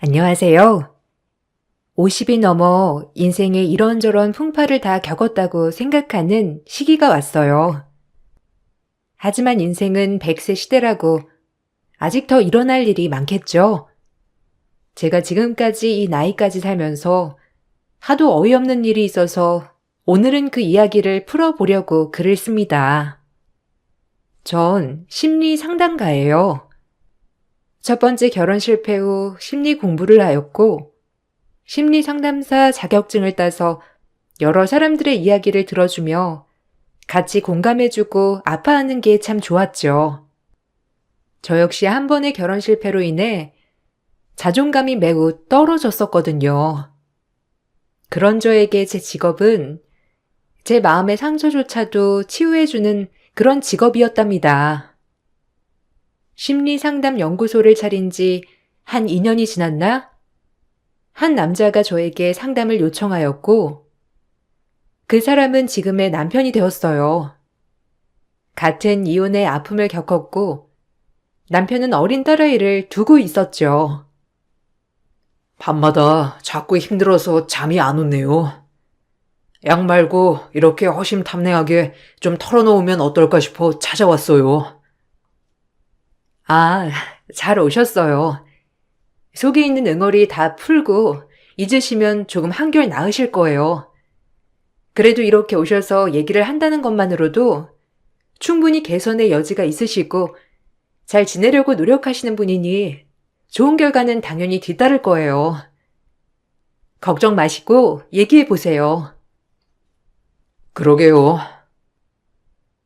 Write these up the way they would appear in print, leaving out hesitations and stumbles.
안녕하세요. 50이 넘어 인생의 이런저런 풍파를 다 겪었다고 생각하는 시기가 왔어요. 하지만 인생은 100세 시대라고 아직 더 일어날 일이 많겠죠. 제가 지금까지 이 나이까지 살면서 하도 어이없는 일이 있어서 오늘은 그 이야기를 풀어보려고 글을 씁니다. 전 심리 상담가예요. 첫 번째 결혼 실패 후 심리 공부를 하였고 심리 상담사 자격증을 따서 여러 사람들의 이야기를 들어주며 같이 공감해주고 아파하는 게 참 좋았죠. 저 역시 한 번의 결혼 실패로 인해 자존감이 매우 떨어졌었거든요. 그런 저에게 제 직업은 제 마음의 상처조차도 치유해주는 그런 직업이었답니다. 심리 상담 연구소를 차린 지 한 2년이 지났나? 한 남자가 저에게 상담을 요청하였고 그 사람은 지금의 남편이 되었어요. 같은 이혼의 아픔을 겪었고 남편은 어린 딸아이를 두고 있었죠. 밤마다 자꾸 힘들어서 잠이 안 오네요. 약 말고 이렇게 허심탄회하게 좀 털어놓으면 어떨까 싶어 찾아왔어요. 아, 잘 오셨어요. 속에 있는 응어리 다 풀고 잊으시면 조금 한결 나으실 거예요. 그래도 이렇게 오셔서 얘기를 한다는 것만으로도 충분히 개선의 여지가 있으시고 잘 지내려고 노력하시는 분이니 좋은 결과는 당연히 뒤따를 거예요. 걱정 마시고 얘기해 보세요. 그러게요.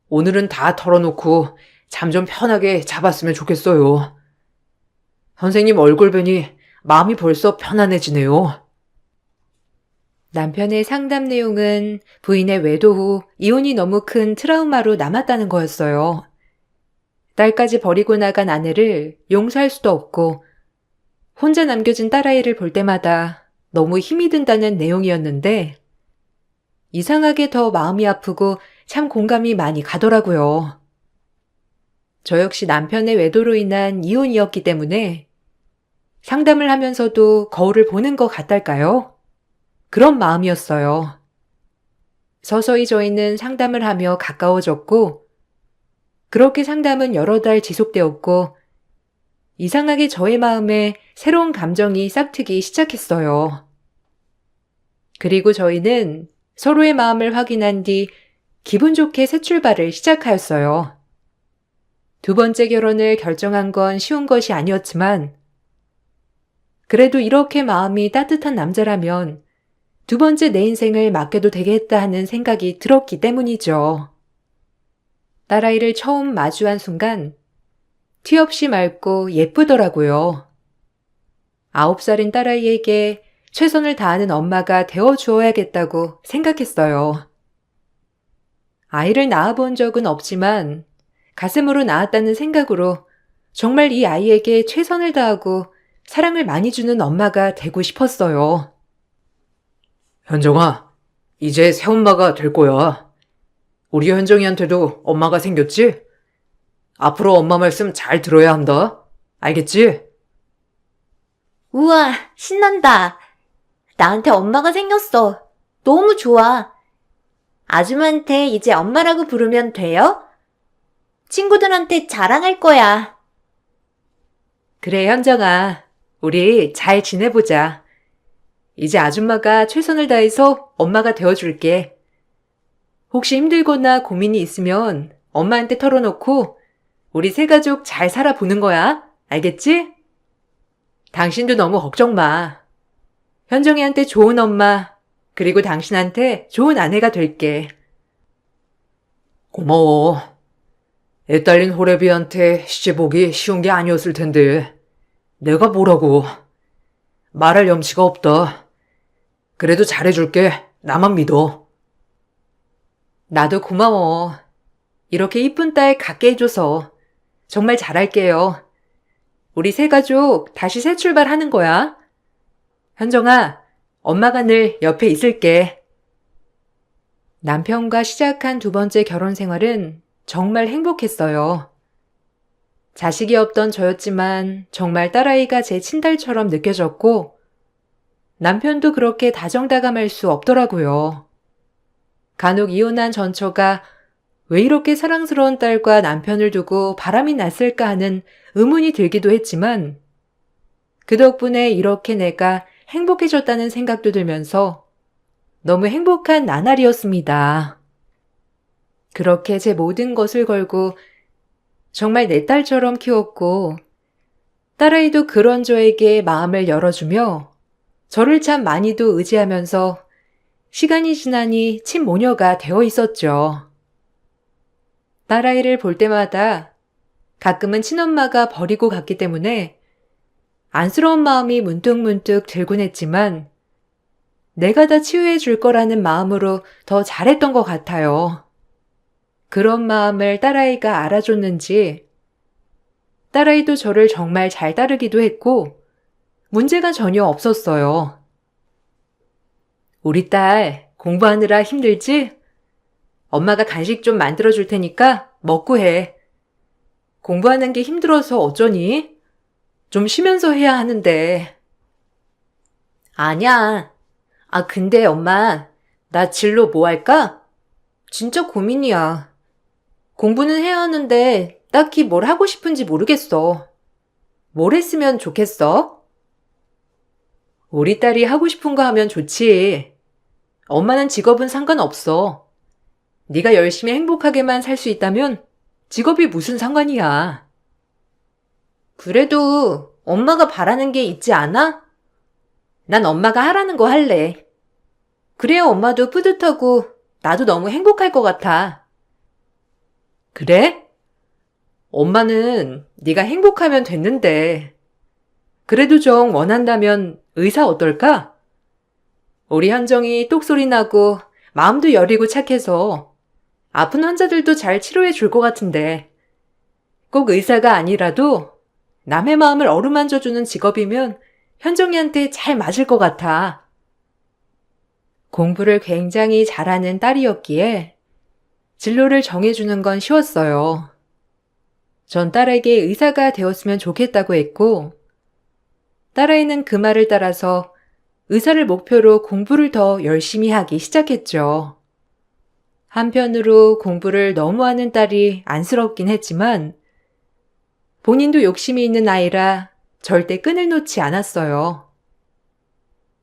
오늘은 다 털어놓고 잠 좀 편하게 잡았으면 좋겠어요. 선생님 얼굴 뵈니 마음이 벌써 편안해지네요. 남편의 상담 내용은 부인의 외도 후 이혼이 너무 큰 트라우마로 남았다는 거였어요. 딸까지 버리고 나간 아내를 용서할 수도 없고 혼자 남겨진 딸아이를 볼 때마다 너무 힘이 든다는 내용이었는데 이상하게 더 마음이 아프고 참 공감이 많이 가더라고요. 저 역시 남편의 외도로 인한 이혼이었기 때문에 상담을 하면서도 거울을 보는 것 같달까요? 그런 마음이었어요. 서서히 저희는 상담을 하며 가까워졌고 그렇게 상담은 여러 달 지속되었고 이상하게 저의 마음에 새로운 감정이 싹트기 시작했어요. 그리고 저희는 서로의 마음을 확인한 뒤 기분 좋게 새 출발을 시작하였어요. 두 번째 결혼을 결정한 건 쉬운 것이 아니었지만 그래도 이렇게 마음이 따뜻한 남자라면 두 번째 내 인생을 맡겨도 되겠다 하는 생각이 들었기 때문이죠. 딸아이를 처음 마주한 순간 티 없이 맑고 예쁘더라고요. 9살인 딸아이에게 최선을 다하는 엄마가 되어주어야겠다고 생각했어요. 아이를 낳아본 적은 없지만 가슴으로 낳았다는 생각으로 정말 이 아이에게 최선을 다하고 사랑을 많이 주는 엄마가 되고 싶었어요. 현정아, 이제 새엄마가 될 거야. 우리 현정이한테도 엄마가 생겼지? 앞으로 엄마 말씀 잘 들어야 한다. 알겠지? 우와, 신난다. 나한테 엄마가 생겼어. 너무 좋아. 아줌마한테 이제 엄마라고 부르면 돼요? 친구들한테 자랑할 거야. 그래, 현정아. 우리 잘 지내보자. 이제 아줌마가 최선을 다해서 엄마가 되어줄게. 혹시 힘들거나 고민이 있으면 엄마한테 털어놓고 우리 세 가족 잘 살아보는 거야. 알겠지? 당신도 너무 걱정 마. 현정이한테 좋은 엄마, 그리고 당신한테 좋은 아내가 될게. 고마워. 애 딸린 호래비한테 시집 오기 쉬운 게 아니었을 텐데. 내가 뭐라고. 말할 염치가 없다. 그래도 잘해줄게. 나만 믿어. 나도 고마워. 이렇게 이쁜 딸 갖게 해줘서 정말 잘할게요. 우리 세 가족 다시 새 출발하는 거야. 현정아, 엄마가 늘 옆에 있을게. 남편과 시작한 두 번째 결혼 생활은 정말 행복했어요. 자식이 없던 저였지만 정말 딸아이가 제 친딸처럼 느껴졌고 남편도 그렇게 다정다감할 수 없더라고요. 간혹 이혼한 전처가 왜 이렇게 사랑스러운 딸과 남편을 두고 바람이 났을까 하는 의문이 들기도 했지만 그 덕분에 이렇게 내가 행복해졌다는 생각도 들면서 너무 행복한 나날이었습니다. 그렇게 제 모든 것을 걸고 정말 내 딸처럼 키웠고 딸아이도 그런 저에게 마음을 열어주며 저를 참 많이도 의지하면서 시간이 지나니 친모녀가 되어 있었죠. 딸아이를 볼 때마다 가끔은 친엄마가 버리고 갔기 때문에 안쓰러운 마음이 문득문득 들곤 했지만 내가 다 치유해 줄 거라는 마음으로 더 잘했던 것 같아요. 그런 마음을 딸아이가 알아줬는지 딸아이도 저를 정말 잘 따르기도 했고 문제가 전혀 없었어요. 우리 딸 공부하느라 힘들지? 엄마가 간식 좀 만들어줄 테니까 먹고 해. 공부하는 게 힘들어서 어쩌니? 좀 쉬면서 해야 하는데. 아니야. 근데 엄마, 나 진로 뭐 할까? 진짜 고민이야. 공부는 해야 하는데 딱히 뭘 하고 싶은지 모르겠어. 뭘 했으면 좋겠어? 우리 딸이 하고 싶은 거 하면 좋지. 엄마는 직업은 상관없어. 네가 열심히 행복하게만 살 수 있다면 직업이 무슨 상관이야. 그래도 엄마가 바라는 게 있지 않아? 난 엄마가 하라는 거 할래. 그래야 엄마도 뿌듯하고 나도 너무 행복할 것 같아. 그래? 엄마는 네가 행복하면 됐는데. 그래도 정 원한다면 의사 어떨까? 우리 현정이 똑소리 나고 마음도 여리고 착해서 아픈 환자들도 잘 치료해 줄 것 같은데. 꼭 의사가 아니라도 남의 마음을 어루만져주는 직업이면 현정이한테 잘 맞을 것 같아. 공부를 굉장히 잘하는 딸이었기에 진로를 정해주는 건 쉬웠어요. 전 딸에게 의사가 되었으면 좋겠다고 했고, 딸아이는 그 말을 따라서 의사를 목표로 공부를 더 열심히 하기 시작했죠. 한편으로 공부를 너무 하는 딸이 안쓰럽긴 했지만, 본인도 욕심이 있는 아이라 절대 끈을 놓지 않았어요.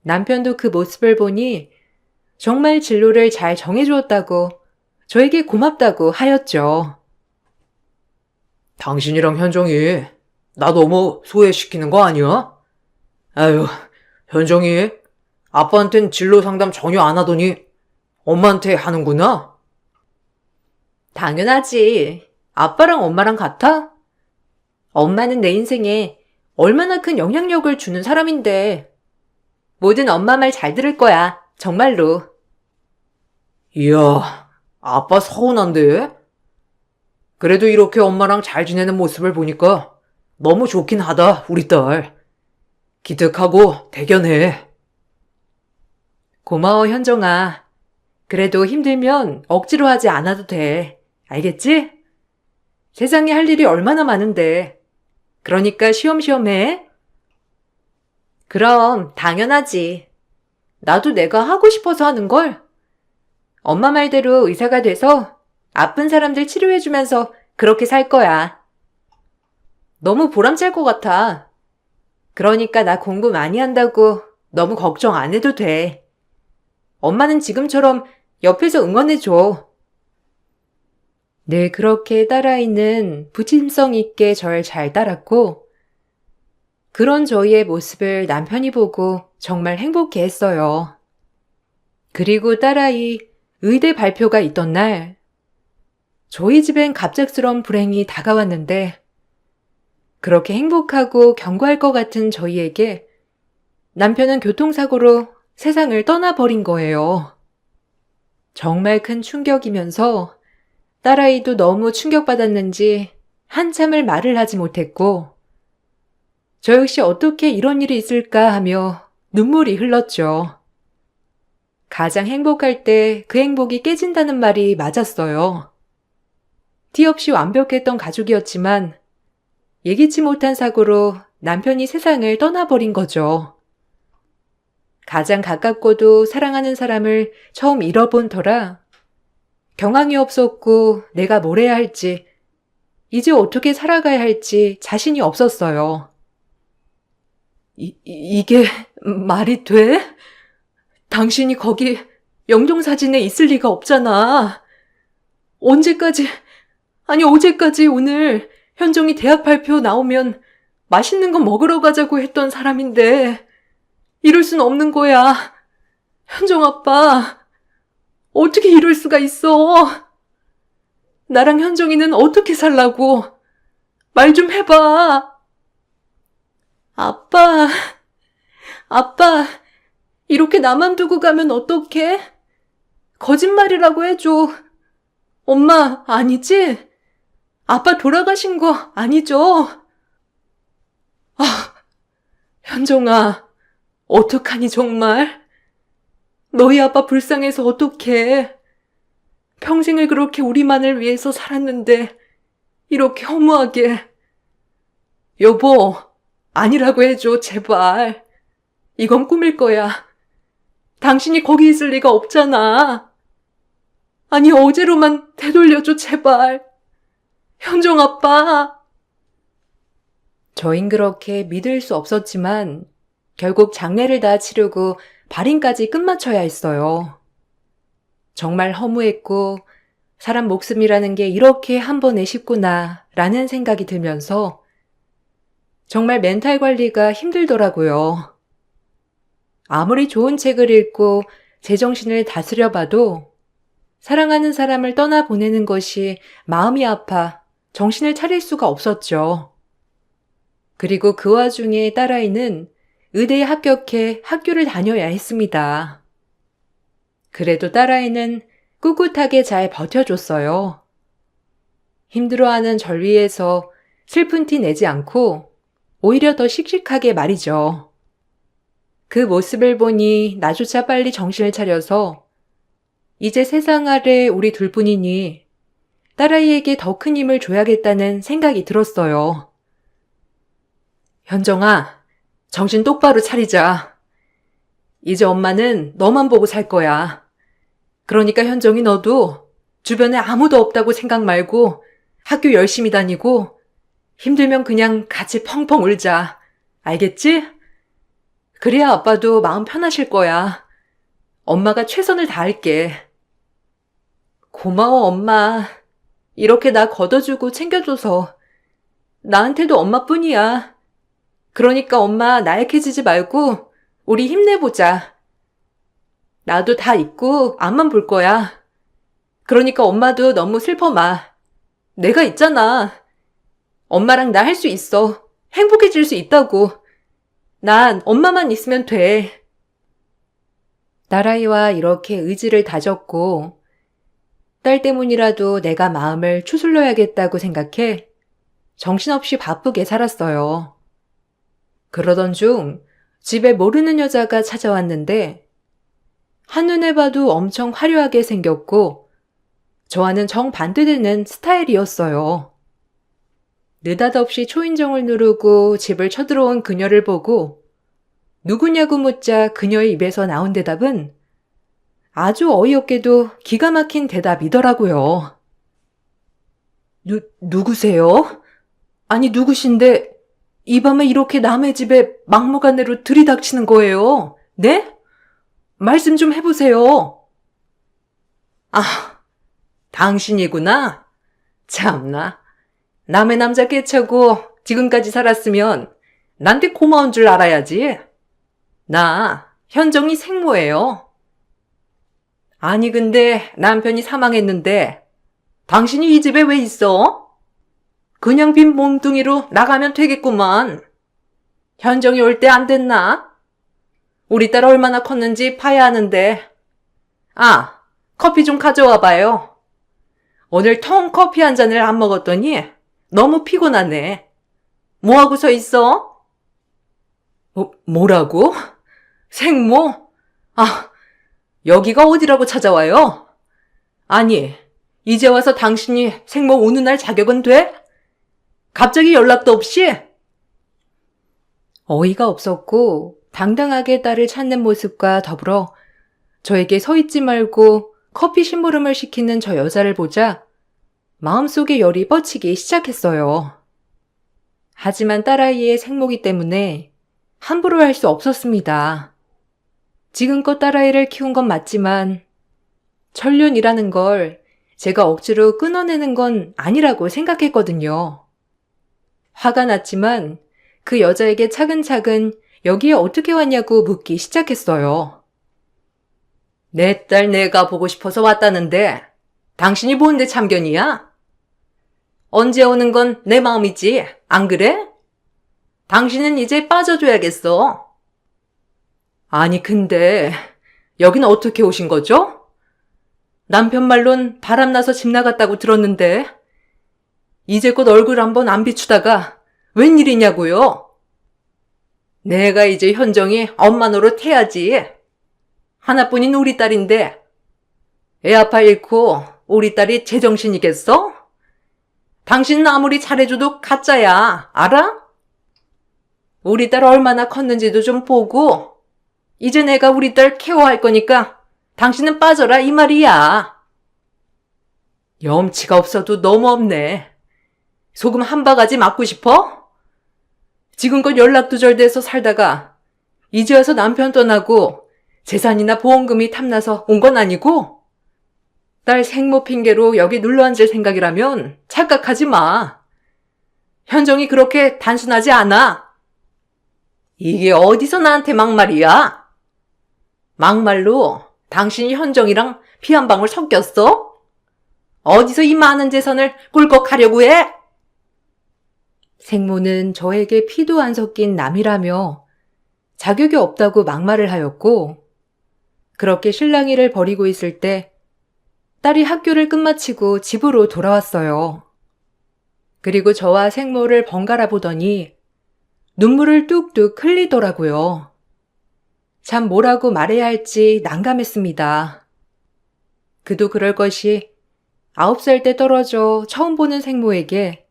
남편도 그 모습을 보니 정말 진로를 잘 정해주었다고 저에게 고맙다고 하였죠. 당신이랑 현정이 나 너무 소외시키는 거 아니야? 아유, 현정이 아빠한텐 진로 상담 전혀 안 하더니 엄마한테 하는구나? 당연하지. 아빠랑 엄마랑 같아? 엄마는 내 인생에 얼마나 큰 영향력을 주는 사람인데. 뭐든 엄마 말 잘 들을 거야. 정말로. 이야, 아빠 서운한데? 그래도 이렇게 엄마랑 잘 지내는 모습을 보니까 너무 좋긴 하다, 우리 딸. 기특하고 대견해. 고마워, 현정아. 그래도 힘들면 억지로 하지 않아도 돼. 알겠지? 세상에 할 일이 얼마나 많은데. 그러니까 쉬엄쉬엄 해. 그럼 당연하지. 나도 내가 하고 싶어서 하는 걸. 엄마 말대로 의사가 돼서 아픈 사람들 치료해주면서 그렇게 살 거야. 너무 보람찰 것 같아. 그러니까 나 공부 많이 한다고 너무 걱정 안 해도 돼. 엄마는 지금처럼 옆에서 응원해줘. 늘 그렇게 딸아이는 부침성 있게 절 잘 따랐고, 그런 저희의 모습을 남편이 보고 정말 행복해 했어요. 그리고 딸아이 의대 발표가 있던 날, 저희 집엔 갑작스러운 불행이 다가왔는데, 그렇게 행복하고 견고할 것 같은 저희에게 남편은 교통사고로 세상을 떠나버린 거예요. 정말 큰 충격이면서 딸아이도 너무 충격받았는지 한참을 말을 하지 못했고, 저 역시 어떻게 이런 일이 있을까 하며 눈물이 흘렀죠. 가장 행복할 때 그 행복이 깨진다는 말이 맞았어요. 티 없이 완벽했던 가족이었지만 예기치 못한 사고로 남편이 세상을 떠나버린 거죠. 가장 가깝고도 사랑하는 사람을 처음 잃어본 터라 경황이 없었고 내가 뭘 해야 할지, 이제 어떻게 살아가야 할지 자신이 없었어요. 이게 말이 돼? 당신이 거기 영정사진에 있을 리가 없잖아. 언제까지, 아니 어제까지 오늘 현정이 대학 발표 나오면 맛있는 거 먹으러 가자고 했던 사람인데 이럴 순 없는 거야. 현정 아빠, 어떻게 이럴 수가 있어? 나랑 현정이는 어떻게 살라고? 말 좀 해봐. 아빠, 이렇게 나만 두고 가면 어떡해? 거짓말이라고 해줘. 엄마, 아니지? 아빠 돌아가신 거 아니죠? 현정아, 어떡하니 정말? 너희 아빠 불쌍해서 어떡해? 평생을 그렇게 우리만을 위해서 살았는데 이렇게 허무하게. 여보, 아니라고 해줘, 제발. 이건 꿈일 거야. 당신이 거기 있을 리가 없잖아. 아니, 어제로만 되돌려줘, 제발. 현정 아빠. 저흰 그렇게 믿을 수 없었지만 결국 장례를 다 치르고 발인까지 끝마쳐야 했어요. 정말 허무했고 사람 목숨이라는 게 이렇게 한 번에 쉽구나 라는 생각이 들면서 정말 멘탈 관리가 힘들더라고요. 아무리 좋은 책을 읽고 제정신을 다스려봐도 사랑하는 사람을 떠나보내는 것이 마음이 아파 정신을 차릴 수가 없었죠. 그리고 그 와중에 딸아이는 의대에 합격해 학교를 다녀야 했습니다. 그래도 딸아이는 꿋꿋하게 잘 버텨줬어요. 힘들어하는 절 위해서 슬픈 티 내지 않고 오히려 더 씩씩하게 말이죠. 그 모습을 보니 나조차 빨리 정신을 차려서 이제 세상 아래 우리 둘뿐이니 딸아이에게 더 큰 힘을 줘야겠다는 생각이 들었어요. 현정아, 정신 똑바로 차리자. 이제 엄마는 너만 보고 살 거야. 그러니까 현정이 너도 주변에 아무도 없다고 생각 말고 학교 열심히 다니고 힘들면 그냥 같이 펑펑 울자. 알겠지? 그래야 아빠도 마음 편하실 거야. 엄마가 최선을 다할게. 고마워, 엄마. 이렇게 나 걷어주고 챙겨줘서. 나한테도 엄마뿐이야. 그러니까 엄마 나약해지지 말고 우리 힘내보자. 나도 다 잊고 앞만 볼 거야. 그러니까 엄마도 너무 슬퍼 마. 내가 있잖아. 엄마랑 나 할 수 있어. 행복해질 수 있다고. 난 엄마만 있으면 돼. 딸아이와 이렇게 의지를 다졌고 딸 때문이라도 내가 마음을 추슬러야겠다고 생각해 정신없이 바쁘게 살았어요. 그러던 중 집에 모르는 여자가 찾아왔는데 한눈에 봐도 엄청 화려하게 생겼고 저와는 정반대되는 스타일이었어요. 느닷없이 초인종을 누르고 집을 쳐들어온 그녀를 보고 누구냐고 묻자 그녀의 입에서 나온 대답은 아주 어이없게도 기가 막힌 대답이더라고요. 누구세요? 아니 누구신데 이 밤에 이렇게 남의 집에 막무가내로 들이닥치는 거예요? 네? 말씀 좀 해보세요. 아, 당신이구나. 참나. 남의 남자 깨차고 지금까지 살았으면 나한테 고마운 줄 알아야지. 나 현정이 생모예요. 아니 근데 남편이 사망했는데 당신이 이 집에 왜 있어? 그냥 빈 몸뚱이로 나가면 되겠구만. 현정이 올 때 안 됐나? 우리 딸 얼마나 컸는지 봐야 하는데. 아, 커피 좀 가져와 봐요. 오늘 통 커피 한 잔을 안 먹었더니 너무 피곤하네. 뭐하고 서 있어? 뭐라고? 생모? 아, 여기가 어디라고 찾아와요? 아니, 이제 와서 당신이 생모 우는 날 자격은 돼? 갑자기 연락도 없이? 어이가 없었고 당당하게 딸을 찾는 모습과 더불어 저에게 서 있지 말고 커피 심부름을 시키는 저 여자를 보자 마음속에 열이 뻗치기 시작했어요. 하지만 딸아이의 생모기 때문에 함부로 할 수 없었습니다. 지금껏 딸아이를 키운 건 맞지만 천륜이라는 걸 제가 억지로 끊어내는 건 아니라고 생각했거든요. 화가 났지만 그 여자에게 차근차근 여기에 어떻게 왔냐고 묻기 시작했어요. 내 딸 내가 보고 싶어서 왔다는데 당신이 뭔데 참견이야? 언제 오는 건 내 마음이지, 안 그래? 당신은 이제 빠져줘야겠어. 아니 근데 여긴 어떻게 오신 거죠? 남편 말론 바람나서 집 나갔다고 들었는데 이제껏 얼굴 한번 안 비추다가 웬일이냐고요? 내가 이제 현정이 엄마 노릇 해야지. 하나뿐인 우리 딸인데 애 아파 잃고 우리 딸이 제정신이겠어? 당신은 아무리 잘해줘도 가짜야, 알아? 우리 딸 얼마나 컸는지도 좀 보고 이제 내가 우리 딸 케어할 거니까 당신은 빠져라 이 말이야. 염치가 없어도 너무 없네. 소금 한 바가지 맞고 싶어? 지금껏 연락도 잘 돼서 살다가 이제 와서 남편 떠나고 재산이나 보험금이 탐나서 온 건 아니고? 딸 생모 핑계로 여기 눌러앉을 생각이라면 착각하지 마. 현정이 그렇게 단순하지 않아. 이게 어디서 나한테 막말이야? 막말로 당신이 현정이랑 피 한 방울 섞였어? 어디서 이 많은 재산을 꿀꺽하려고 해? 생모는 저에게 피도 안 섞인 남이라며 자격이 없다고 막말을 하였고 그렇게 실랑이를 벌이고 있을 때 딸이 학교를 끝마치고 집으로 돌아왔어요. 그리고 저와 생모를 번갈아 보더니 눈물을 뚝뚝 흘리더라고요. 참 뭐라고 말해야 할지 난감했습니다. 그도 그럴 것이 9살 때 떨어져 처음 보는 생모에게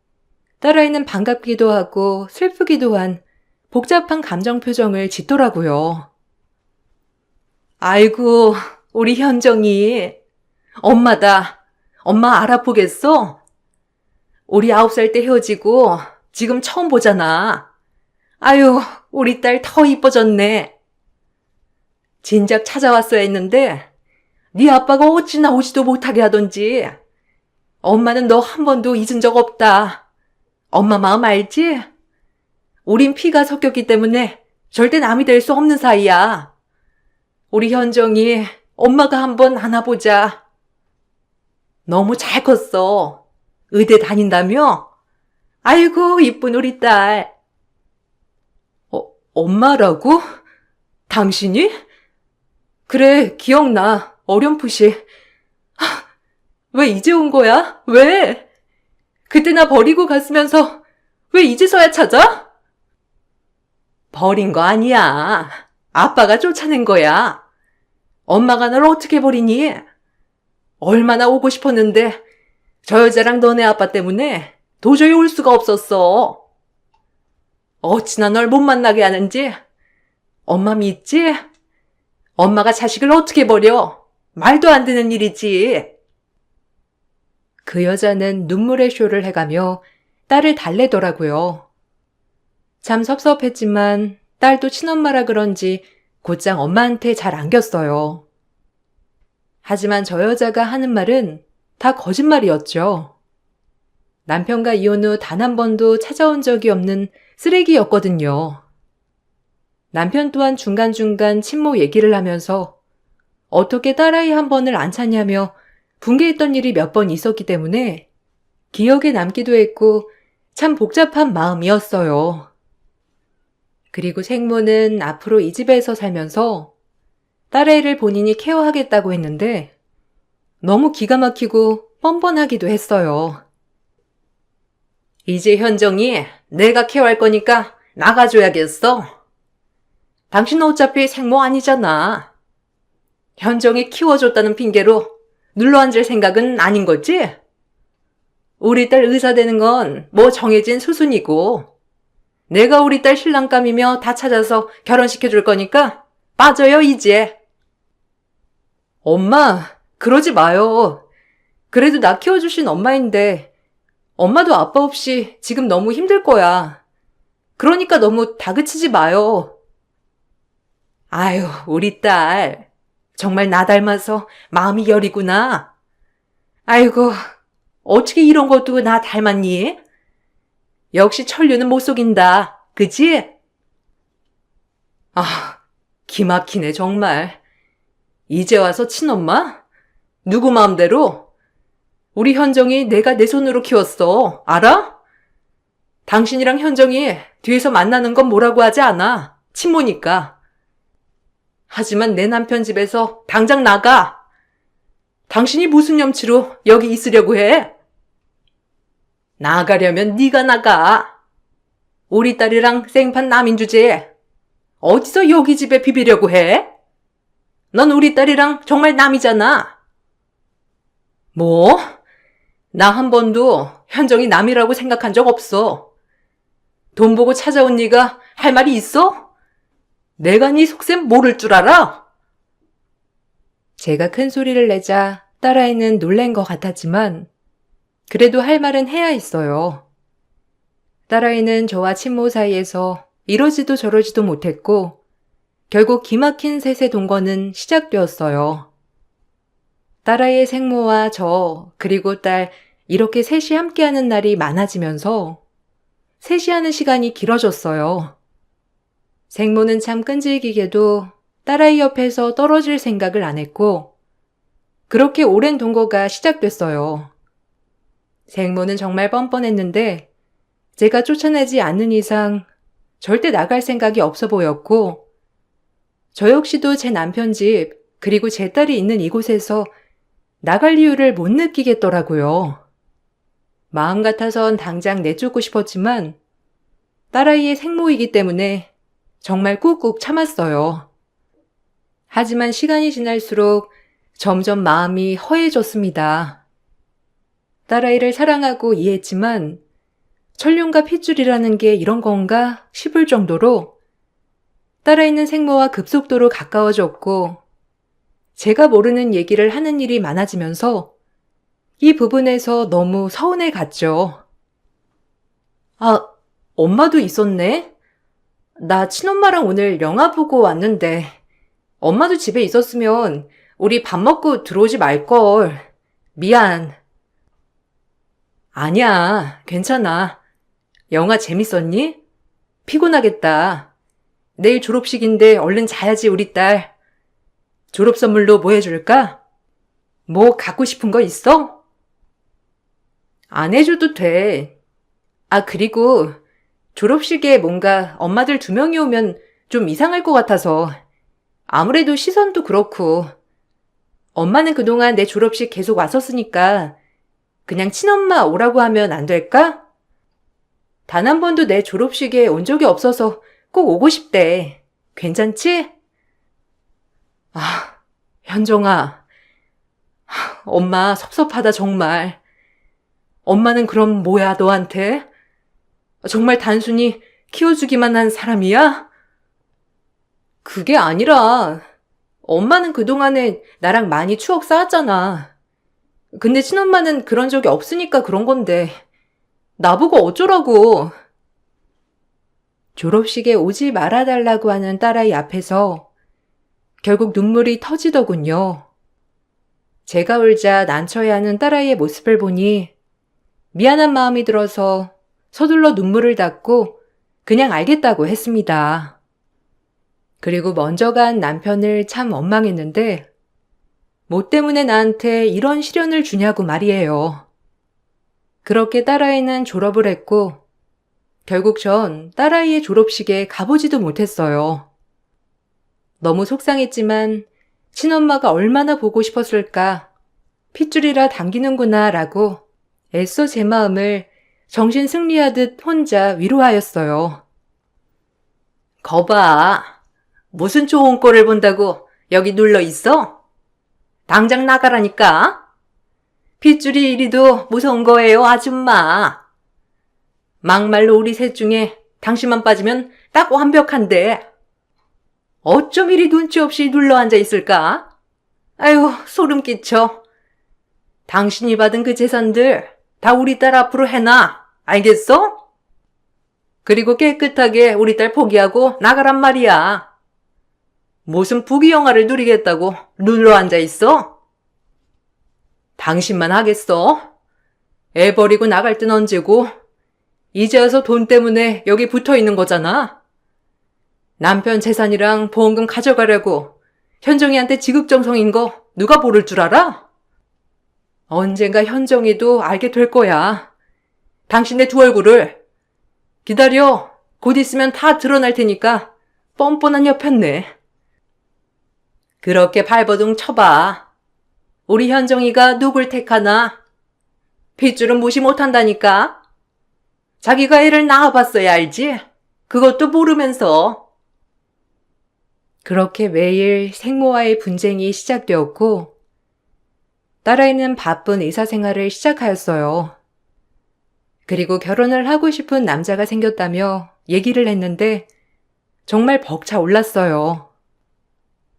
딸아이는 반갑기도 하고 슬프기도 한 복잡한 감정 표정을 짓더라고요. 아이고, 우리 현정이. 엄마다. 엄마 알아보겠어? 우리 9살 때 헤어지고 지금 처음 보잖아. 아유, 우리 딸 더 이뻐졌네. 진작 찾아왔어야 했는데 네 아빠가 어찌나 오지도 못하게 하던지. 엄마는 너 한 번도 잊은 적 없다. 엄마 마음 알지? 우린 피가 섞였기 때문에 절대 남이 될 수 없는 사이야. 우리 현정이 엄마가 한번 안아보자. 너무 잘 컸어. 의대 다닌다며? 아이고 이쁜 우리 딸. 엄마라고? 당신이? 그래 기억나. 어렴풋이. 왜 이제 온 거야? 왜? 그때 나 버리고 갔으면서 왜 이제서야 찾아? 버린 거 아니야. 아빠가 쫓아낸 거야. 엄마가 널 어떻게 버리니? 얼마나 오고 싶었는데 저 여자랑 너네 아빠 때문에 도저히 올 수가 없었어. 어찌나 널 못 만나게 하는지. 엄마 믿지? 엄마가 자식을 어떻게 버려? 말도 안 되는 일이지. 그 여자는 눈물의 쇼를 해가며 딸을 달래더라고요. 참 섭섭했지만 딸도 친엄마라 그런지 곧장 엄마한테 잘 안겼어요. 하지만 저 여자가 하는 말은 다 거짓말이었죠. 남편과 이혼 후 단 한 번도 찾아온 적이 없는 쓰레기였거든요. 남편 또한 중간중간 친모 얘기를 하면서 어떻게 딸아이 한 번을 안 찾냐며 붕괴했던 일이 몇 번 있었기 때문에 기억에 남기도 했고 참 복잡한 마음이었어요. 그리고 생모는 앞으로 이 집에서 살면서 딸애를 본인이 케어하겠다고 했는데 너무 기가 막히고 뻔뻔하기도 했어요. 이제 현정이 내가 케어할 거니까 나가줘야겠어. 당신 어차피 생모 아니잖아. 현정이 키워줬다는 핑계로 눌러앉을 생각은 아닌 거지? 우리 딸 의사 되는 건 뭐 정해진 수순이고, 내가 우리 딸 신랑감이며 다 찾아서 결혼시켜줄 거니까 빠져요, 이제. 엄마, 그러지 마요. 그래도 나 키워주신 엄마인데 엄마도 아빠 없이 지금 너무 힘들 거야. 그러니까 너무 다그치지 마요. 아유, 우리 딸. 정말 나 닮아서 마음이 여리구나. 아이고, 어떻게 이런 것도 나 닮았니? 역시 천류는 못 속인다. 그치? 아, 기막히네 정말. 이제 와서 친엄마? 누구 마음대로? 우리 현정이 내가 내 손으로 키웠어. 알아? 당신이랑 현정이 뒤에서 만나는 건 뭐라고 하지 않아. 친모니까. 하지만 내 남편 집에서 당장 나가. 당신이 무슨 염치로 여기 있으려고 해? 나가려면 네가 나가. 우리 딸이랑 생판 남인 주제에 어디서 여기 집에 비비려고 해? 넌 우리 딸이랑 정말 남이잖아. 뭐? 나 한 번도 현정이 남이라고 생각한 적 없어. 돈 보고 찾아온 네가 할 말이 있어? 내가 네 속셈 모를 줄 알아? 제가 큰 소리를 내자 딸아이는 놀란 것 같았지만 그래도 할 말은 해야 했어요. 딸아이는 저와 친모 사이에서 이러지도 저러지도 못했고 결국 기막힌 셋의 동거는 시작되었어요. 딸아이의 생모와 저 그리고 딸 이렇게 셋이 함께하는 날이 많아지면서 셋이 하는 시간이 길어졌어요. 생모는 참 끈질기게도 딸아이 옆에서 떨어질 생각을 안 했고 그렇게 오랜 동거가 시작됐어요. 생모는 정말 뻔뻔했는데 제가 쫓아내지 않는 이상 절대 나갈 생각이 없어 보였고 저 역시도 제 남편 집 그리고 제 딸이 있는 이곳에서 나갈 이유를 못 느끼겠더라고요. 마음 같아선 당장 내쫓고 싶었지만 딸아이의 생모이기 때문에 정말 꾹꾹 참았어요. 하지만 시간이 지날수록 점점 마음이 허해졌습니다. 딸아이를 사랑하고 이해했지만 천륜과 핏줄이라는 게 이런 건가 싶을 정도로 딸아이는 생모와 급속도로 가까워졌고 제가 모르는 얘기를 하는 일이 많아지면서 이 부분에서 너무 서운해 갔죠. 아, 엄마도 있었네? 나 친엄마랑 오늘 영화 보고 왔는데 엄마도 집에 있었으면 우리 밥 먹고 들어오지 말걸. 미안. 아니야, 괜찮아. 영화 재밌었니? 피곤하겠다. 내일 졸업식인데 얼른 자야지 우리 딸. 졸업 선물로 뭐 해줄까? 뭐 갖고 싶은 거 있어? 안 해줘도 돼. 아, 그리고 졸업식에 뭔가 엄마들 2명이 오면 좀 이상할 것 같아서 아무래도 시선도 그렇고 엄마는 그동안 내 졸업식 계속 왔었으니까 그냥 친엄마 오라고 하면 안 될까? 단 한 번도 내 졸업식에 온 적이 없어서 꼭 오고 싶대. 괜찮지? 아, 현정아. 엄마 섭섭하다 정말. 엄마는 그럼 뭐야 너한테? 정말 단순히 키워주기만 한 사람이야? 그게 아니라 엄마는 그동안에 나랑 많이 추억 쌓았잖아. 근데 친엄마는 그런 적이 없으니까 그런 건데 나보고 어쩌라고. 졸업식에 오지 말아달라고 하는 딸아이 앞에서 결국 눈물이 터지더군요. 제가 울자 난처해 하는 딸아이의 모습을 보니 미안한 마음이 들어서 서둘러 눈물을 닦고 그냥 알겠다고 했습니다. 그리고 먼저 간 남편을 참 원망했는데 뭐 때문에 나한테 이런 시련을 주냐고 말이에요. 그렇게 딸아이는 졸업을 했고 결국 전 딸아이의 졸업식에 가보지도 못했어요. 너무 속상했지만 친엄마가 얼마나 보고 싶었을까. 핏줄이라 당기는구나 라고 애써 제 마음을 정신 승리하듯 혼자 위로하였어요. 거봐. 무슨 좋은 꼴을 본다고 여기 눌러 있어? 당장 나가라니까. 핏줄이 이리도 무서운 거예요, 아줌마. 막말로 우리 셋 중에 당신만 빠지면 딱 완벽한데. 어쩜 이리 눈치 없이 눌러앉아 있을까? 아유, 소름 끼쳐. 당신이 받은 그 재산들 다 우리 딸 앞으로 해놔. 알겠어? 그리고 깨끗하게 우리 딸 포기하고 나가란 말이야. 무슨 부귀영화를 누리겠다고 눌러앉아 있어? 당신만 하겠어? 애 버리고 나갈 땐 언제고? 이제 와서 돈 때문에 여기 붙어 있는 거잖아. 남편 재산이랑 보험금 가져가려고 현정이한테 지극정성인 거 누가 모를 줄 알아? 언젠가 현정이도 알게 될 거야. 당신네 두 얼굴을. 기다려. 곧 있으면 다 드러날 테니까 뻔뻔한 여편네. 그렇게 발버둥 쳐봐. 우리 현정이가 누굴 택하나? 핏줄은 무시 못한다니까. 자기가 애를 낳아봤어야 알지? 그것도 모르면서. 그렇게 매일 생모와의 분쟁이 시작되었고 딸아이는 바쁜 의사생활을 시작하였어요. 그리고 결혼을 하고 싶은 남자가 생겼다며 얘기를 했는데 정말 벅차 올랐어요.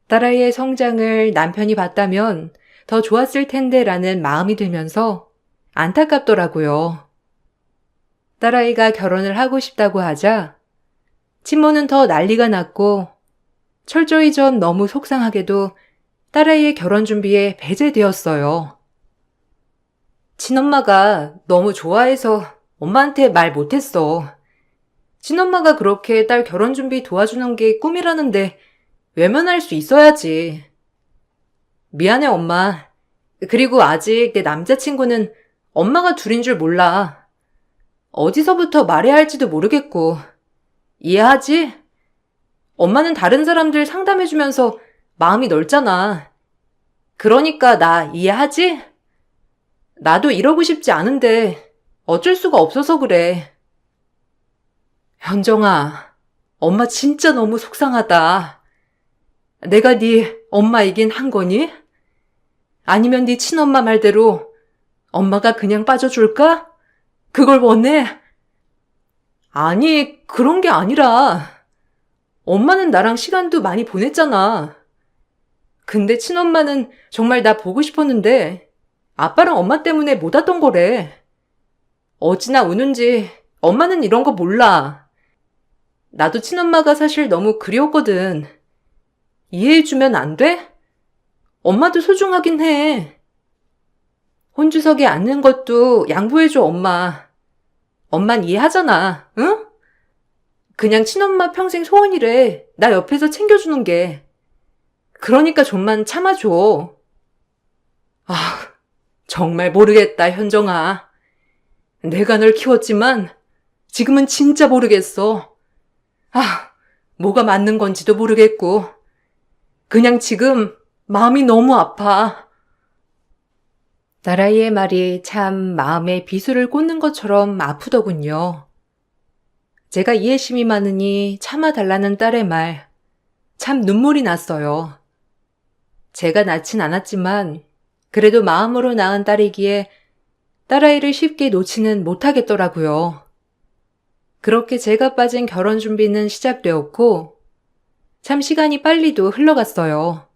딸아이의 성장을 남편이 봤다면 더 좋았을 텐데 라는 마음이 들면서 안타깝더라고요. 딸아이가 결혼을 하고 싶다고 하자 친모는 더 난리가 났고 철저히 전 너무 속상하게도 딸아이의 결혼 준비에 배제되었어요. 친엄마가 너무 좋아해서 엄마한테 말 못했어. 친엄마가 그렇게 딸 결혼 준비 도와주는 게 꿈이라는데 외면할 수 있어야지. 미안해, 엄마. 그리고 아직 내 남자친구는 엄마가 둘인 줄 몰라. 어디서부터 말해야 할지도 모르겠고. 이해하지? 엄마는 다른 사람들 상담해주면서 마음이 넓잖아. 그러니까 나 이해하지? 나도 이러고 싶지 않은데 어쩔 수가 없어서 그래. 현정아, 엄마 진짜 너무 속상하다. 내가 네 엄마이긴 한 거니? 아니면 네 친엄마 말대로 엄마가 그냥 빠져줄까? 그걸 원해? 아니, 그런 게 아니라 엄마는 나랑 시간도 많이 보냈잖아. 근데 친엄마는 정말 나 보고 싶었는데 아빠랑 엄마 때문에 못 왔던 거래. 어찌나 우는지 엄마는 이런 거 몰라. 나도 친엄마가 사실 너무 그리웠거든. 이해해주면 안 돼? 엄마도 소중하긴 해. 혼주석에 앉는 것도 양보해줘, 엄마. 엄만 이해하잖아, 응? 그냥 친엄마 평생 소원이래. 나 옆에서 챙겨주는 게. 그러니까 좀만 참아줘. 아, 정말 모르겠다, 현정아. 내가 널 키웠지만 지금은 진짜 모르겠어. 아, 뭐가 맞는 건지도 모르겠고. 그냥 지금 마음이 너무 아파. 딸아이의 말이 참 마음에 비수를 꽂는 것처럼 아프더군요. 제가 이해심이 많으니 참아달라는 딸의 말, 참 눈물이 났어요. 제가 낳진 않았지만 그래도 마음으로 낳은 딸이기에 딸아이를 쉽게 놓지는 못하겠더라고요. 그렇게 제가 빠진 결혼 준비는 시작되었고 참 시간이 빨리도 흘러갔어요.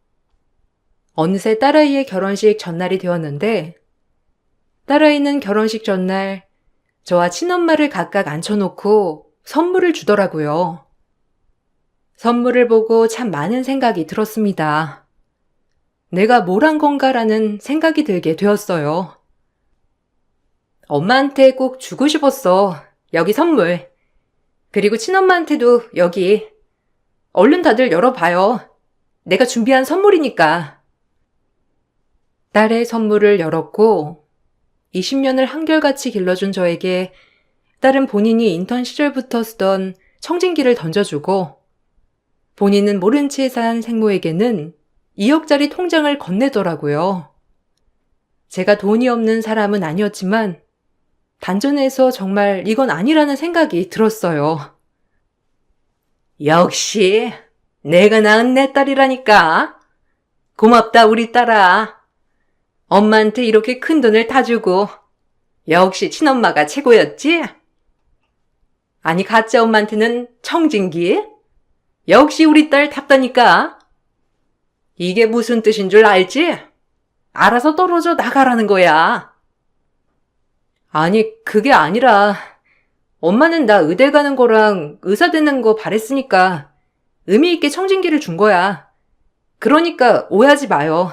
어느새 딸아이의 결혼식 전날이 되었는데 딸아이는 결혼식 전날 저와 친엄마를 각각 앉혀놓고 선물을 주더라고요. 선물을 보고 참 많은 생각이 들었습니다. 내가 뭘 한 건가라는 생각이 들게 되었어요. 엄마한테 꼭 주고 싶었어. 여기 선물. 그리고 친엄마한테도 여기. 얼른 다들 열어봐요. 내가 준비한 선물이니까. 딸의 선물을 열었고 20년을 한결같이 길러준 저에게 딸은 본인이 인턴 시절부터 쓰던 청진기를 던져주고 본인은 모른 채 산 생모에게는 2억짜리 통장을 건네더라고요. 제가 돈이 없는 사람은 아니었지만 단전에서 정말 이건 아니라는 생각이 들었어요. 역시 내가 낳은 내 딸이라니까. 고맙다 우리 딸아. 엄마한테 이렇게 큰 돈을 다 주고. 역시 친엄마가 최고였지? 아니, 가짜 엄마한테는 청진기? 역시 우리 딸 답다니까. 이게 무슨 뜻인 줄 알지? 알아서 떨어져 나가라는 거야. 아니, 그게 아니라 엄마는 나 의대 가는 거랑 의사 되는 거 바랬으니까 의미 있게 청진기를 준 거야. 그러니까 오해하지 마요.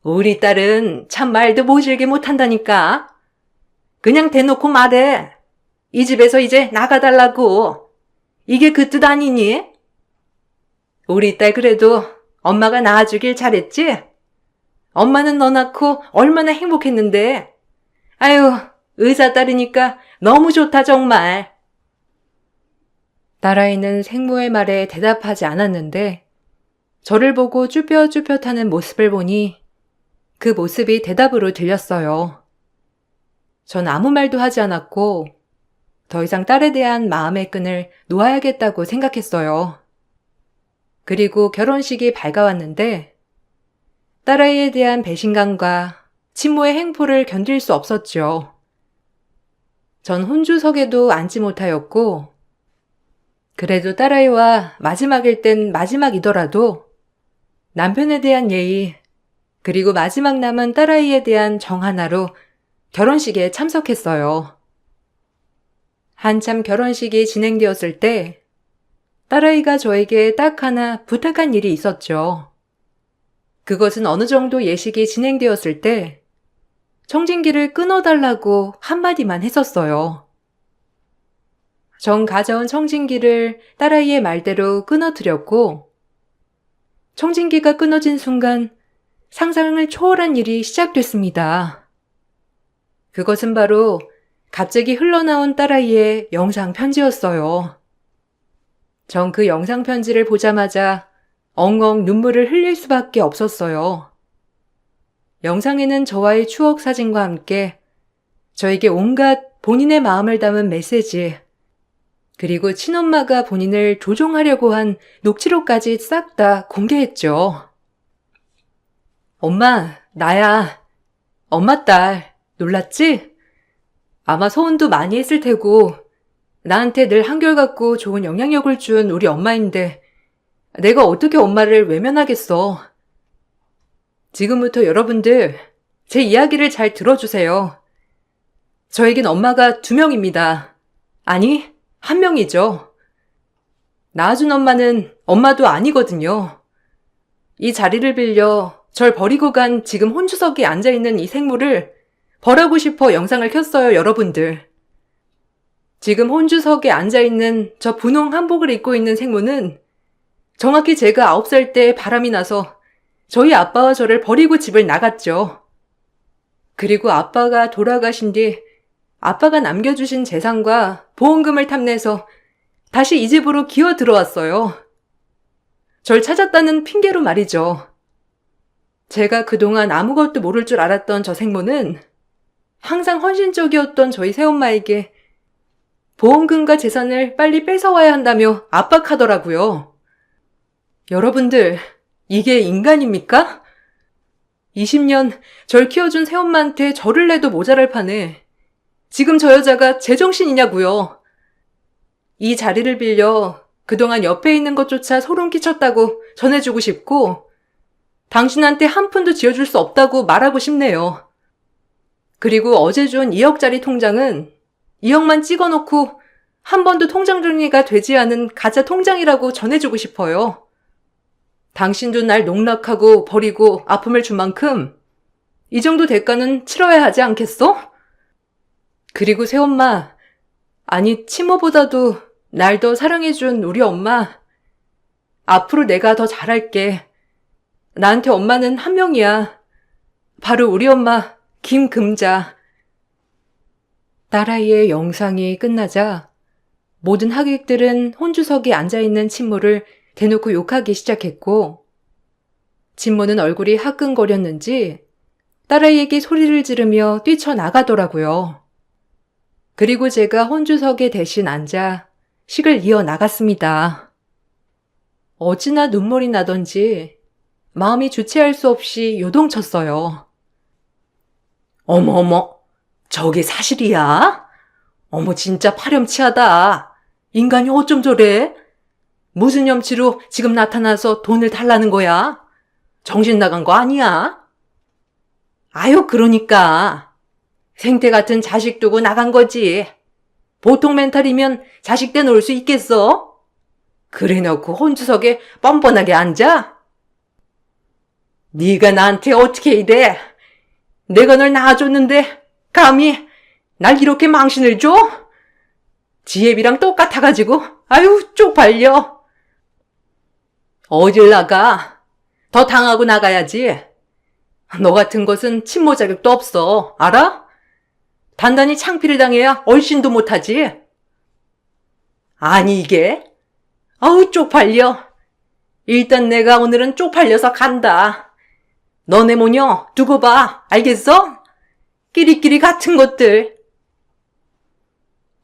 우리 딸은 참 말도 모질게 못한다니까. 그냥 대놓고 말해. 이 집에서 이제 나가달라고. 이게 그 뜻 아니니? 우리 딸 그래도 엄마가 낳아주길 잘했지? 엄마는 너 낳고 얼마나 행복했는데. 아유, 의사 딸이니까 너무 좋다 정말. 딸아이는 생모의 말에 대답하지 않았는데 저를 보고 쭈뼛쭈뼛하는 모습을 보니 그 모습이 대답으로 들렸어요. 전 아무 말도 하지 않았고 더 이상 딸에 대한 마음의 끈을 놓아야겠다고 생각했어요. 그리고 결혼식이 밝아왔는데 딸아이에 대한 배신감과 친모의 행포를 견딜 수 없었죠. 전 혼주석에도 앉지 못하였고 그래도 딸아이와 마지막일 땐 마지막이더라도 남편에 대한 예의 그리고 마지막 남은 딸아이에 대한 정 하나로 결혼식에 참석했어요. 한참 결혼식이 진행되었을 때 딸아이가 저에게 딱 하나 부탁한 일이 있었죠. 그것은 어느 정도 예식이 진행되었을 때 청진기를 끊어달라고 한마디만 했었어요. 전 가져온 청진기를 딸아이의 말대로 끊어드렸고 청진기가 끊어진 순간 상상을 초월한 일이 시작됐습니다. 그것은 바로 갑자기 흘러나온 딸아이의 영상 편지였어요. 전 그 영상 편지를 보자마자 엉엉 눈물을 흘릴 수밖에 없었어요. 영상에는 저와의 추억 사진과 함께 저에게 온갖 본인의 마음을 담은 메시지, 그리고 친엄마가 본인을 조종하려고 한 녹취록까지 싹 다 공개했죠. 엄마, 나야. 엄마 딸, 놀랐지? 아마 소원도 많이 했을 테고 나한테 늘 한결같고 좋은 영향력을 준 우리 엄마인데 내가 어떻게 엄마를 외면하겠어. 지금부터 여러분들 제 이야기를 잘 들어주세요. 저에겐 엄마가 2명입니다. 아니, 1명이죠. 낳아준 엄마는 엄마도 아니거든요. 이 자리를 빌려 절 버리고 간 지금 혼주석에 앉아있는 이 생물을 벌하고 싶어 영상을 켰어요, 여러분들. 지금 혼주석에 앉아있는 저 분홍 한복을 입고 있는 생물은 정확히 제가 9살 때 바람이 나서 저희 아빠와 저를 버리고 집을 나갔죠. 그리고 아빠가 돌아가신 뒤 아빠가 남겨주신 재산과 보험금을 탐내서 다시 이 집으로 기어 들어왔어요. 절 찾았다는 핑계로 말이죠. 제가 그동안 아무것도 모를 줄 알았던 저 생모는 항상 헌신적이었던 저희 새엄마에게 보험금과 재산을 빨리 뺏어와야 한다며 압박하더라고요. 여러분들, 이게 인간입니까? 20년 절 키워준 새엄마한테 절을 내도 모자랄 판에 지금 저 여자가 제정신이냐고요. 이 자리를 빌려 그동안 옆에 있는 것조차 소름 끼쳤다고 전해주고 싶고 당신한테 한 푼도 쥐어줄 수 없다고 말하고 싶네요. 그리고 어제 준 2억짜리 통장은 2억만 찍어놓고 한 번도 통장 정리가 되지 않은 가짜 통장이라고 전해주고 싶어요. 당신도 날 농락하고 버리고 아픔을 준 만큼 이 정도 대가는 치러야 하지 않겠어? 그리고 새엄마, 아니 친모보다도 날 더 사랑해준 우리 엄마, 앞으로 내가 더 잘할게. 나한테 엄마는 1명이야. 바로 우리 엄마 김금자. 딸아이의 영상이 끝나자 모든 하객들은 혼주석에 앉아있는 친모를 대놓고 욕하기 시작했고 친모는 얼굴이 화끈거렸는지 딸아이에게 소리를 지르며 뛰쳐나가더라고요. 그리고 제가 혼주석에 대신 앉아 식을 이어나갔습니다. 어찌나 눈물이 나던지 마음이 주체할 수 없이 요동쳤어요. 어머, 저게 사실이야? 어머, 진짜 파렴치하다. 인간이 어쩜 저래? 무슨 염치로 지금 나타나서 돈을 달라는 거야? 정신 나간 거 아니야? 아유, 그러니까. 생태 같은 자식 두고 나간 거지. 보통 멘탈이면 자식 때 놀 수 있겠어? 그래 놓고 혼주석에 뻔뻔하게 앉아? 네가 나한테 어떻게 이래? 내가 널 낳아줬는데 감히 날 이렇게 망신을 줘? 지혜비랑 똑같아가지고 아유 쪽팔려. 어딜 나가? 더 당하고 나가야지. 너 같은 것은 친모 자격도 없어. 알아? 단단히 창피를 당해야 얼씬도 못하지. 아니 이게? 아우 쪽팔려. 일단 내가 오늘은 쪽팔려서 간다. 너네 모녀 두고 봐. 알겠어? 끼리끼리 같은 것들.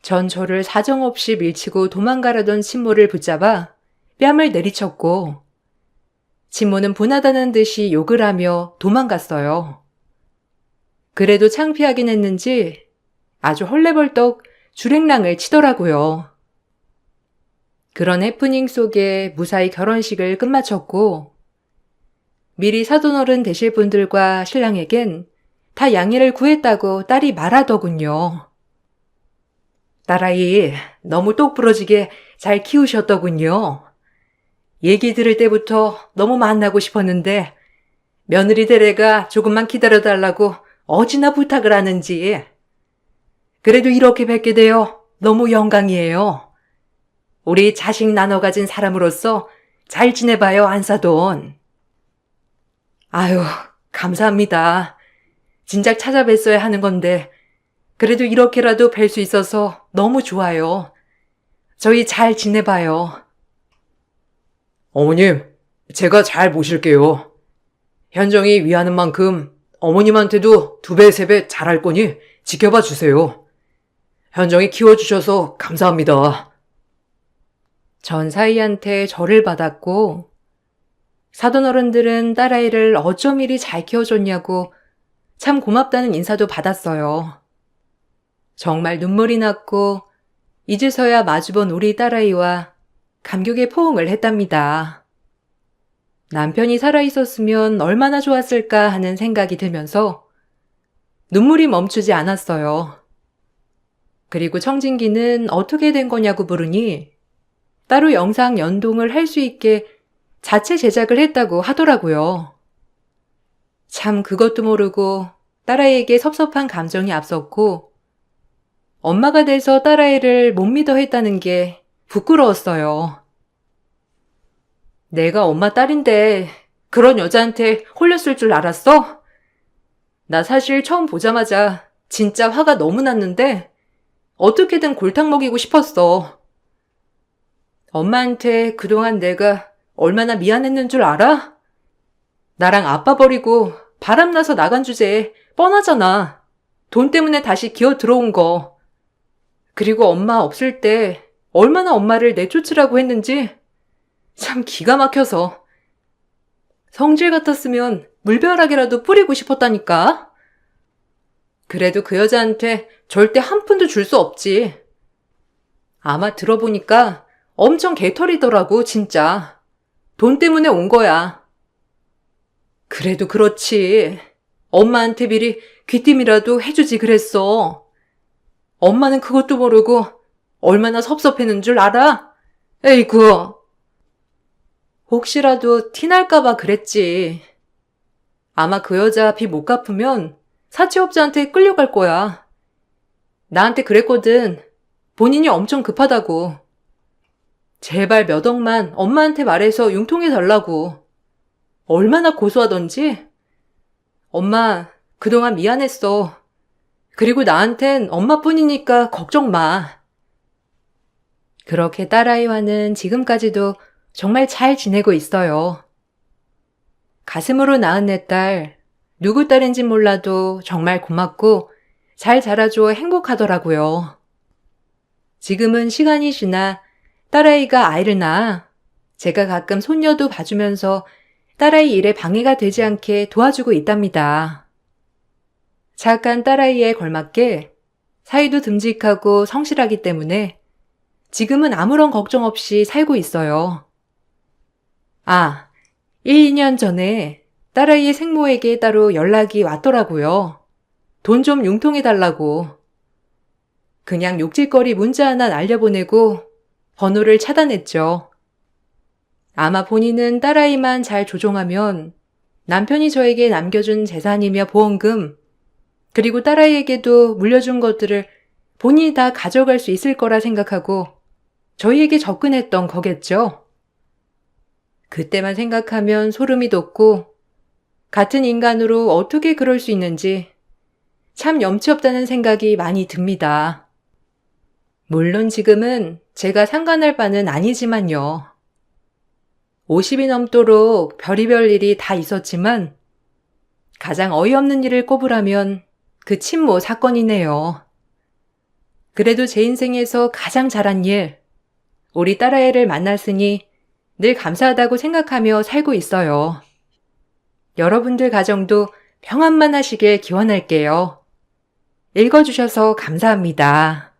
전 저를 사정없이 밀치고 도망가려던 친모를 붙잡아 뺨을 내리쳤고 친모는 분하다는 듯이 욕을 하며 도망갔어요. 그래도 창피하긴 했는지 아주 헐레벌떡 주랭랑을 치더라고요. 그런 해프닝 속에 무사히 결혼식을 끝마쳤고 미리 사돈어른 되실 분들과 신랑에겐 다 양해를 구했다고 딸이 말하더군요. 딸아이 너무 똑부러지게 잘 키우셨더군요. 얘기 들을 때부터 너무 만나고 싶었는데 며느리 되래가 조금만 기다려달라고 어찌나 부탁을 하는지. 그래도 이렇게 뵙게 되어 너무 영광이에요. 우리 자식 나눠 가진 사람으로서 잘 지내봐요, 안사돈. 아유, 감사합니다. 진작 찾아뵀어야 하는 건데 그래도 이렇게라도 뵐 수 있어서 너무 좋아요. 저희 잘 지내봐요. 어머님, 제가 잘 모실게요. 현정이 위하는 만큼 어머님한테도 2배, 3배 잘할 거니 지켜봐 주세요. 현정이 키워주셔서 감사합니다. 전 사이한테 절을 받았고 사돈어른들은 딸아이를 어쩜 이리 잘 키워줬냐고 참 고맙다는 인사도 받았어요. 정말 눈물이 났고 이제서야 마주본 우리 딸아이와 감격의 포옹을 했답니다. 남편이 살아있었으면 얼마나 좋았을까 하는 생각이 들면서 눈물이 멈추지 않았어요. 그리고 청진기는 어떻게 된 거냐고 물으니 따로 영상 연동을 할 수 있게 자체 제작을 했다고 하더라고요. 참 그것도 모르고 딸아이에게 섭섭한 감정이 앞섰고 엄마가 돼서 딸아이를 못 믿어 했다는 게 부끄러웠어요. 내가 엄마 딸인데 그런 여자한테 홀렸을 줄 알았어? 나 사실 처음 보자마자 진짜 화가 너무 났는데 어떻게든 골탕 먹이고 싶었어. 엄마한테 그동안 내가 얼마나 미안했는 줄 알아? 나랑 아빠 버리고 바람나서 나간 주제에 뻔하잖아. 돈 때문에 다시 기어 들어온 거. 그리고 엄마 없을 때 얼마나 엄마를 내쫓으라고 했는지 참 기가 막혀서. 성질 같았으면 물벼락이라도 뿌리고 싶었다니까. 그래도 그 여자한테 절대 한 푼도 줄 수 없지. 아마 들어보니까 엄청 개털이더라고, 진짜. 돈 때문에 온 거야. 그래도 그렇지. 엄마한테 미리 귀띔이라도 해주지 그랬어. 엄마는 그것도 모르고 얼마나 섭섭했는 줄 알아? 에이구. 혹시라도 티날까봐 그랬지. 아마 그 여자 빚 못 갚으면 사채업자한테 끌려갈 거야. 나한테 그랬거든. 본인이 엄청 급하다고. 제발 몇 억만 엄마한테 말해서 융통해달라고. 얼마나 고소하던지. 엄마, 그동안 미안했어. 그리고 나한텐 엄마뿐이니까 걱정 마. 그렇게 딸아이와는 지금까지도 정말 잘 지내고 있어요. 가슴으로 낳은 내 딸, 누구 딸인진 몰라도 정말 고맙고 잘 자라줘 행복하더라고요. 지금은 시간이 지나 딸아이가 아이를 낳아 제가 가끔 손녀도 봐주면서 딸아이 일에 방해가 되지 않게 도와주고 있답니다. 착한 딸아이에 걸맞게 사이도 듬직하고 성실하기 때문에 지금은 아무런 걱정 없이 살고 있어요. 아, 1, 2년 전에 딸아이의 생모에게 따로 연락이 왔더라고요. 돈 좀 융통해달라고. 그냥 욕질거리 문자 하나 날려보내고 번호를 차단했죠. 아마 본인은 딸아이만 잘 조종하면 남편이 저에게 남겨준 재산이며 보험금, 그리고 딸아이에게도 물려준 것들을 본인이 다 가져갈 수 있을 거라 생각하고 저희에게 접근했던 거겠죠. 그때만 생각하면 소름이 돋고 같은 인간으로 어떻게 그럴 수 있는지 참 염치 없다는 생각이 많이 듭니다. 물론 지금은 제가 상관할 바는 아니지만요. 50이 넘도록 별의별 일이 다 있었지만 가장 어이없는 일을 꼽으라면 그 친모 사건이네요. 그래도 제 인생에서 가장 잘한 일, 우리 딸아이를 만났으니 늘 감사하다고 생각하며 살고 있어요. 여러분들 가정도 평안만 하시길 기원할게요. 읽어주셔서 감사합니다.